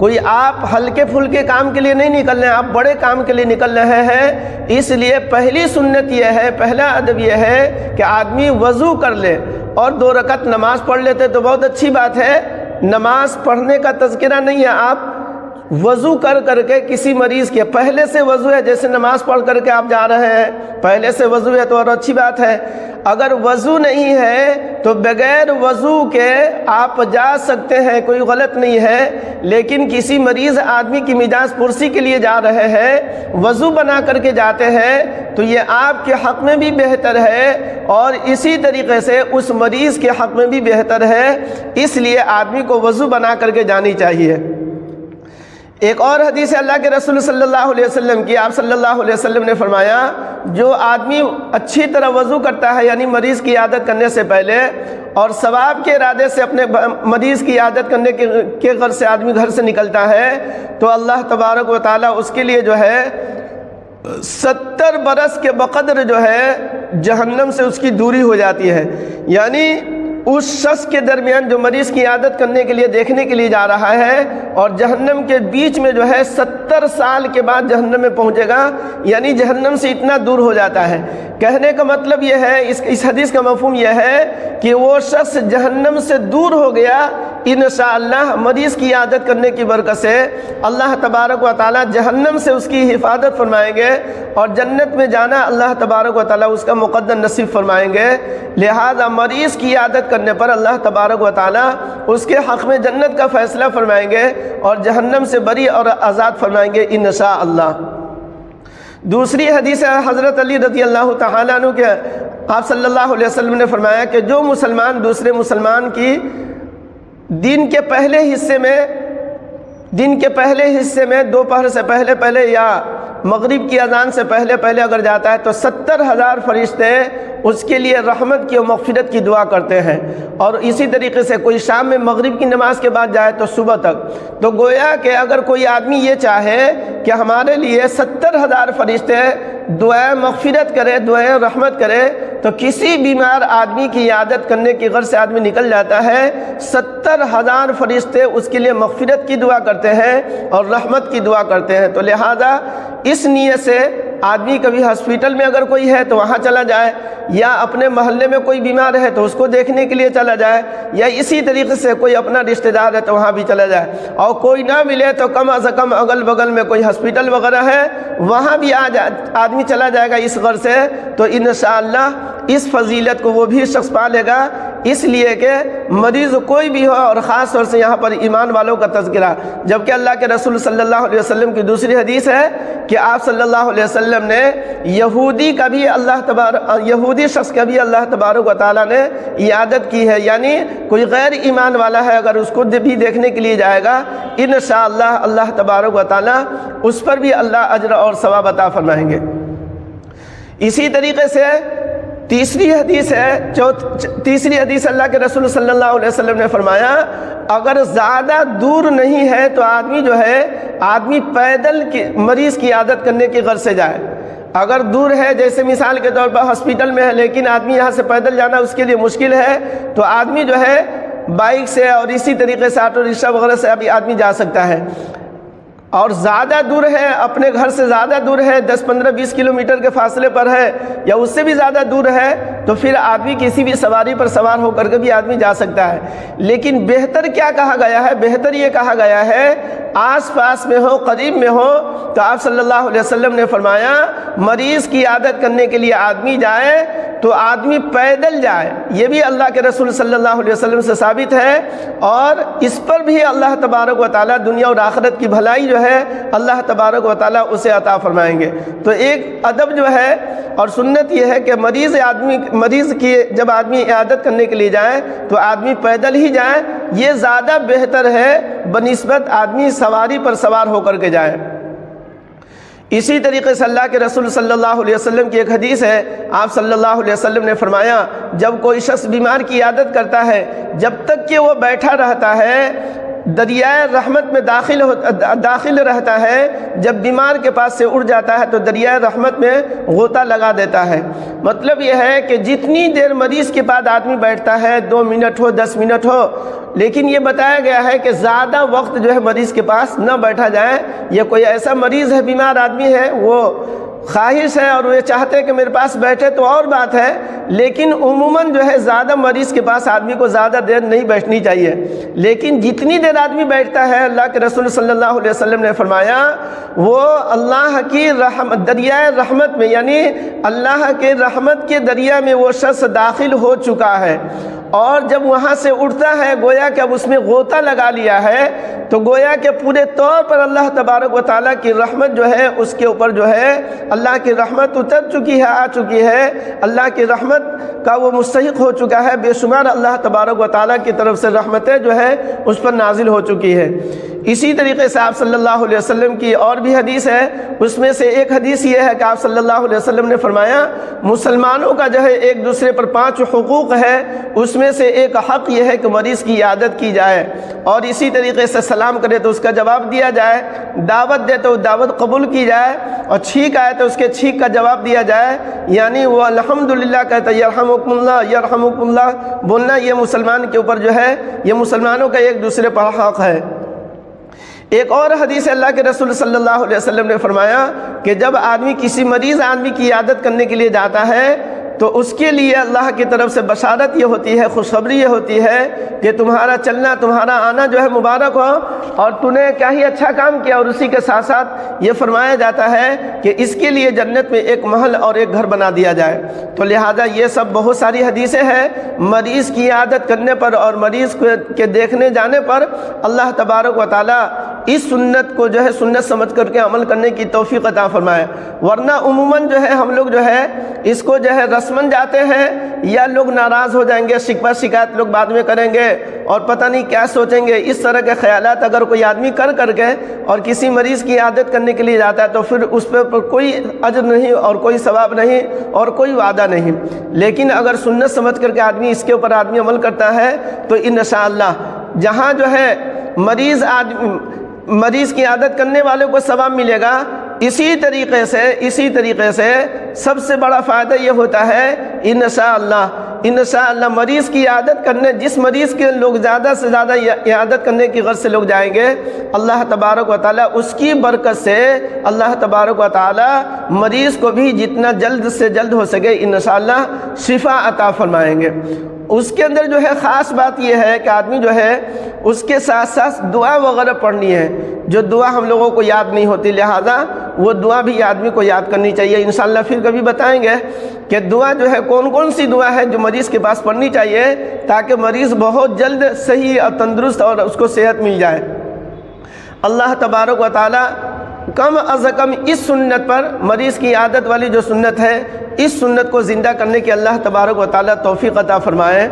کوئی آپ ہلکے پھلکے کام کے لیے نہیں نکل رہے ہیں، آپ بڑے کام کے لیے نکل رہے ہیں۔ اس لیے پہلی سنت یہ ہے، پہلا ادب یہ ہے کہ آدمی وضو کر لے اور 2 رکعت نماز پڑھ لیتے تو بہت اچھی بات ہے۔ نماز پڑھنے کا تذکرہ نہیں ہے، آپ وضو کر کے کسی مریض کے پہلے سے وضو ہے، جیسے نماز پڑھ کر کے آپ جا رہے ہیں پہلے سے وضو ہے تو اور اچھی بات ہے۔ اگر وضو نہیں ہے تو بغیر وضو کے آپ جا سکتے ہیں، کوئی غلط نہیں ہے، لیکن کسی مریض آدمی کی مزاج پرسی کے لیے جا رہے ہیں، وضو بنا کر کے جاتے ہیں تو یہ آپ کے حق میں بھی بہتر ہے اور اسی طریقے سے اس مریض کے حق میں بھی بہتر ہے، اس لیے آدمی کو وضو بنا کر کے جانی چاہیے۔ ایک اور حدیث اللہ کے رسول صلی اللہ علیہ وسلم کی، آپ صلی اللہ علیہ وسلم نے فرمایا جو آدمی اچھی طرح وضو کرتا ہے، یعنی مریض کی عیادت کرنے سے پہلے، اور ثواب کے ارادے سے اپنے مریض کی عیادت کرنے کے غرض سے آدمی گھر سے نکلتا ہے تو اللہ تبارک و تعالیٰ اس کے لیے جو ہے 70 برس کے بقدر جو ہے جہنم سے اس کی دوری ہو جاتی ہے۔ یعنی اس شخص کے درمیان جو مریض کی عیادت کرنے کے لیے دیکھنے کے لیے جا رہا ہے اور جہنم کے بیچ میں جو ہے 70 سال کے بعد جہنم میں پہنچے گا، یعنی جہنم سے اتنا دور ہو جاتا ہے۔ کہنے کا مطلب یہ ہے، اس حدیث کا مفہوم یہ ہے کہ وہ شخص جہنم سے دور ہو گیا انشاءاللہ مریض کی عیادت کرنے کی برکت سے۔ اللہ تبارک و تعالیٰ جہنم سے اس کی حفاظت فرمائیں گے اور جنت میں جانا اللہ تبارک و تعالیٰ اس کا مقدر نصیب فرمائیں گے۔ لہذا مریض کی عیادت کرنے پر اللہ تبارک و تعالیٰ اس کے حق میں جنت کا فیصلہ فرمائیں گے اور جہنم سے بری اور آزاد فرمائیں گے انشاءاللہ۔ دوسری حدیث ہے حضرت علی رضی اللہ تعالیٰ عنہ کے، آپ صلی اللہ علیہ وسلم نے فرمایا کہ جو مسلمان دوسرے مسلمان کی دن کے پہلے حصے میں دوپہر سے پہلے یا مغرب کی اذان سے پہلے اگر جاتا ہے تو 70,000 فرشتے اس کے لیے رحمت کی اور مغفرت کی دعا کرتے ہیں، اور اسی طریقے سے کوئی شام میں مغرب کی نماز کے بعد جائے تو صبح تک۔ تو گویا کہ اگر کوئی آدمی یہ چاہے کہ ہمارے لیے 70,000 فرشتے دعائیں مغفرت کرے، دعائیں رحمت کرے، تو کسی بیمار آدمی کی عیادت کرنے کی غرض سے آدمی نکل جاتا ہے، 70,000 فرشتے اس کے لیے مغفرت کی دعا کرتے ہیں اور رحمت کی دعا کرتے ہیں۔ تو لہذا اس نیت سے آدمی کبھی ہاسپٹل میں اگر کوئی ہے تو وہاں چلا جائے، یا اپنے محلے میں کوئی بیمار ہے تو اس کو دیکھنے کے لیے چلا جائے، یا اسی طریقے سے کوئی اپنا رشتہ دار ہے تو وہاں بھی چلا جائے، اور کوئی نہ ملے تو کم از کم اگل بغل میں کوئی ہاسپٹل وغیرہ ہے وہاں بھی آدمی چلا جائے گا اس غرض سے، تو انشاءاللہ اس فضیلت کو وہ بھی شخص پا لے گا۔ اس لیے کہ مریض کوئی بھی ہو، اور خاص طور سے یہاں پر ایمان والوں کا تذکرہ، جبکہ اللہ کے رسول صلی اللہ علیہ وسلم کی دوسری حدیث ہے کہ آپ صلی اللہ علیہ وسلم نے یہودی شخص کا بھی اللہ تبارک و تعالیٰ نے عیادت کی ہے، یعنی کوئی غیر ایمان والا ہے اگر اس کو بھی دیکھنے کے لیے جائے گا انشاءاللہ اللہ تبارک و تعالیٰ اس پر بھی اللہ اجر اور ثواب عطا فرمائیں گے۔ اسی طریقے سے تیسری حدیث اللہ کے رسول صلی اللہ علیہ وسلم نے فرمایا اگر زیادہ دور نہیں ہے تو آدمی پیدل مریض کی عیادت کرنے کی غرض سے جائے۔ اگر دور ہے، جیسے مثال کے طور پر ہاسپٹل میں ہے لیکن آدمی یہاں سے پیدل جانا اس کے لیے مشکل ہے، تو آدمی بائک سے اور اسی طریقے سے آٹو رکشہ وغیرہ سے ابھی آدمی جا سکتا ہے۔ اور زیادہ دور ہے، اپنے گھر سے زیادہ دور ہے، 10 15 20 کلومیٹر کے فاصلے پر ہے یا اس سے بھی زیادہ دور ہے، تو پھر آدمی کسی بھی سواری پر سوار ہو کر کے بھی آدمی جا سکتا ہے۔ لیکن بہتر کیا کہا گیا ہے؟ بہتر یہ کہا گیا ہے آس پاس میں ہو، قریب میں ہو، تو آپ صلی اللہ علیہ وسلم نے فرمایا مریض کی عیادت کرنے کے لیے آدمی جائے تو آدمی پیدل جائے۔ یہ بھی اللہ کے رسول صلی اللہ علیہ وسلم سے ثابت ہے، اور اس پر بھی اللہ تبارک و تعالیٰ دنیا اور آخرت کی بھلائی اللہ تبارک و تعالیٰ اسے عطا فرمائیں گے۔ تو ایک ادب اور سنت یہ ہے کہ مریض کی جب آدمی عیادت کرنے کے لیے جائے تو آدمی پیدل ہی جائے، یہ زیادہ بہتر ہے بنسبت آدمی سواری پر سوار ہو کر کے جائے۔ اسی طریقے سے اللہ کے رسول صلی اللہ علیہ وسلم کی ایک حدیث ہے، آپ صلی اللہ علیہ وسلم نے فرمایا جب کوئی شخص بیمار کی عیادت کرتا ہے، جب تک کہ وہ بیٹھا رہتا ہے دریائے رحمت میں داخل رہتا ہے، جب بیمار کے پاس سے اڑ جاتا ہے تو دریائے رحمت میں غوطہ لگا دیتا ہے۔ مطلب یہ ہے کہ جتنی دیر مریض کے بعد آدمی بیٹھتا ہے، 2 منٹ ہو 10 منٹ ہو، لیکن یہ بتایا گیا ہے کہ زیادہ وقت جو ہے مریض کے پاس نہ بیٹھا جائے۔ یہ کوئی ایسا مریض ہے، بیمار آدمی ہے، وہ خواہش ہے اور وہ چاہتے ہیں کہ میرے پاس بیٹھے تو اور بات ہے، لیکن عموماً جو ہے زیادہ مریض کے پاس آدمی کو زیادہ دیر نہیں بیٹھنی چاہیے، لیکن جتنی دیر آدمی بیٹھتا ہے، اللہ کے رسول صلی اللہ علیہ وسلم نے فرمایا وہ اللہ کی دریائے رحمت میں، یعنی اللہ کے رحمت کے دریا میں وہ شخص داخل ہو چکا ہے، اور جب وہاں سے اٹھتا ہے گویا کہ اب اس میں غوطہ لگا لیا ہے، تو گویا کہ پورے طور پر اللہ تبارک و تعالیٰ کی رحمت جو ہے اس کے اوپر جو ہے اللہ کی رحمت اتر چکی ہے، آ چکی ہے، اللہ کی رحمت کا وہ مستحق ہو چکا ہے، بے شمار اللہ تبارک و تعالیٰ کی طرف سے رحمتیں جو ہے اس پر نازل ہو چکی ہے۔ اسی طریقے سے آپ صلی اللہ علیہ وسلم کی اور بھی حدیث ہے، اس میں سے ایک حدیث یہ ہے کہ آپ صلی اللہ علیہ وسلم نے فرمایا مسلمانوں کا جو ہے ایک دوسرے پر 5 حقوق ہے، اس میں سے ایک حق یہ ہے کہ مریض کی عیادت کی جائے، اور اسی طریقے سے سلام کرے تو اس کا جواب دیا جائے، دعوت دے تو دعوت قبول کی جائے، اور چھینک آئے تو اس کے چھینک کا جواب دیا جائے، یعنی وہ الحمدللہ کہتا ہے یرحمکم اللہ یرحمکم اللہ بولنا، یہ مسلمان کے اوپر جو ہے یہ مسلمانوں کا ایک دوسرے پر حق ہے۔ ایک اور حدیث اللہ کے رسول صلی اللہ علیہ وسلم نے فرمایا کہ جب آدمی کسی مریض آدمی کی عیادت کرنے کے لیے جاتا ہے تو اس کے لیے اللہ کی طرف سے بشارت یہ ہوتی ہے، خوشخبری یہ ہوتی ہے کہ تمہارا چلنا، تمہارا آنا جو ہے مبارک ہو، اور تو نے کیا ہی اچھا کام کیا، اور اسی کے ساتھ ساتھ یہ فرمایا جاتا ہے کہ اس کے لیے جنت میں ایک محل اور ایک گھر بنا دیا جائے۔ تو لہٰذا یہ سب بہت ساری حدیثیں ہیں مریض کی عیادت کرنے پر اور مریض کے دیکھنے جانے پر اللہ تبارک و تعالیٰ اس سنت کو جو ہے سنت سمجھ کر کے عمل کرنے کی توفیق عطا فرمائے، ورنہ عموماً جو ہے ہم لوگ جو ہے اس کو جو ہے رسماً جاتے ہیں، یا لوگ ناراض ہو جائیں گے، شکوہ شکایت لوگ بعد میں کریں گے اور پتہ نہیں کیا سوچیں گے، اس طرح کے خیالات اگر کوئی آدمی کر کے اور کسی مریض کی عیادت کرنے کے لیے جاتا ہے تو پھر اس پر کوئی اجر نہیں اور کوئی ثواب نہیں اور کوئی وعدہ نہیں، لیکن اگر سنت سمجھ کر کے آدمی اس کے اوپر آدمی عمل کرتا ہے تو انشاءاللہ جہاں جو ہے مریض کی عیادت کرنے والے کو ثواب ملے گا، اسی طریقے سے سب سے بڑا فائدہ یہ ہوتا ہے انشاءاللہ مریض کی عیادت کرنے، جس مریض کے لوگ زیادہ سے زیادہ عیادت کرنے کی غرض سے لوگ جائیں گے، اللہ تبارک و تعالیٰ اس کی برکت سے اللہ تبارک و تعالیٰ مریض کو بھی جتنا جلد سے جلد ہو سکے انشاءاللہ شفا عطا فرمائیں گے۔ اس کے اندر جو ہے خاص بات یہ ہے کہ آدمی جو ہے اس کے ساتھ ساتھ دعا وغیرہ پڑھنی ہے، جو دعا ہم لوگوں کو یاد نہیں ہوتی، لہذا وہ دعا بھی آدمی کو یاد کرنی چاہیے۔ انشاءاللہ پھر کبھی بتائیں گے کہ دعا جو ہے کون سی دعا ہے جو مریض کے پاس پڑھنی چاہیے تاکہ مریض بہت جلد صحیح اور تندرست اور اس کو صحت مل جائے۔ اللہ تبارک و تعالیٰ کم از کم اس سنت پر، مریض کی عادت والی جو سنت ہے، اس سنت کو زندہ کرنے کی اللہ تبارک و تعالیٰ توفیق عطا فرمائے۔